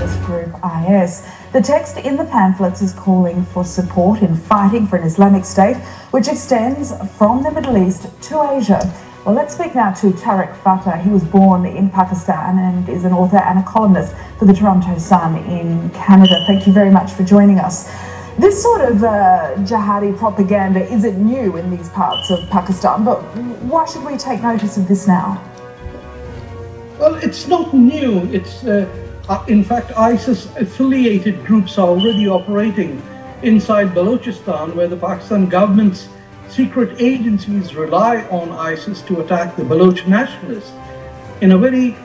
jihadist group IS. The text in the pamphlets is calling for support in fighting for an Islamic State which extends from the Middle East to Asia. Well, let's speak now to Tariq Fatah. He was born in Pakistan and is an author and a columnist for the Toronto Sun in Canada. Thank you very much for joining us. This sort of jihadi propaganda isn't new in these parts of Pakistan, but why should we take notice of this now? Well, it's not new. It's in fact, ISIS-affiliated groups are already operating inside Balochistan, where the Pakistan government's secret agencies rely on ISIS to attack the Baloch nationalists in a very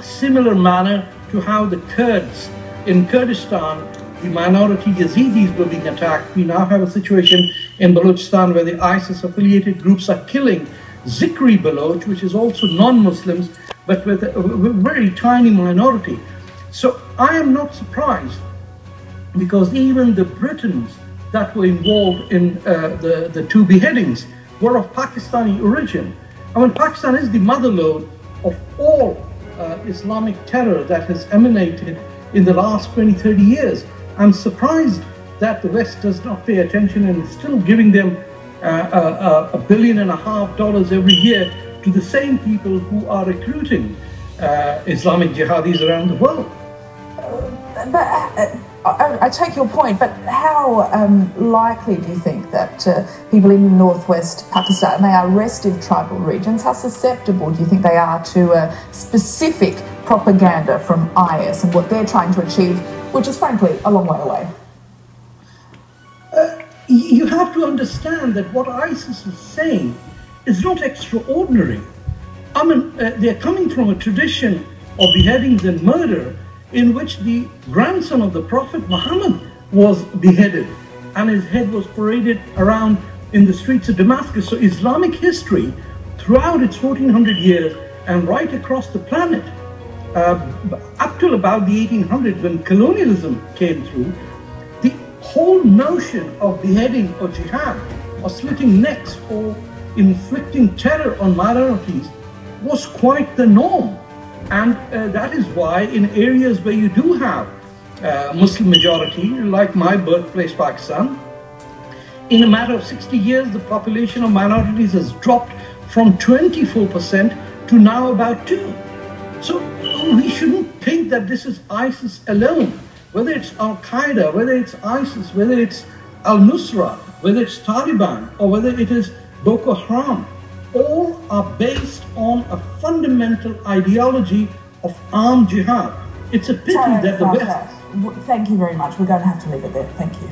similar manner to how the Kurds in Kurdistan, the minority Yazidis, were being attacked. We now have a situation in Balochistan where the ISIS-affiliated groups are killing Zikri Baloch, which is also non-Muslims, but with a very tiny minority. So I am not surprised, because even the Britons that were involved in the two beheadings were of Pakistani origin. I mean, Pakistan is the motherlode of all Islamic terror that has emanated in the last 20-30 years. I'm surprised that the West does not pay attention and is still giving them $1.5 billion every year to the same people who are recruiting Islamic jihadis around the world. I take your point, but how likely do you think that people in northwest Pakistan, they are restive tribal regions, how susceptible do you think they are to specific propaganda from IS and what they're trying to achieve, which is frankly a long way away? You have to understand that what ISIS is saying is not extraordinary. I mean, they're coming from a tradition of beheadings and murder in which the grandson of the Prophet Muhammad was beheaded and his head was paraded around in the streets of Damascus. So Islamic history, throughout its 1400 years and right across the planet, up till about the 1800s when colonialism came through, the whole notion of beheading or jihad or slitting necks or inflicting terror on minorities was quite the norm. And that is why in areas where you do have Muslim majority, like my birthplace, Pakistan, in a matter of 60 years, the population of minorities has dropped from 24% to now about 2%. So we shouldn't think that this is ISIS alone. Whether it's Al-Qaeda, whether it's ISIS, whether it's Al-Nusra, whether it's Taliban, or whether it is Boko Haram, all are based on a fundamental ideology of armed jihad. It's a pity that the West... Thank you very much. We're going to have to leave it there. Thank you.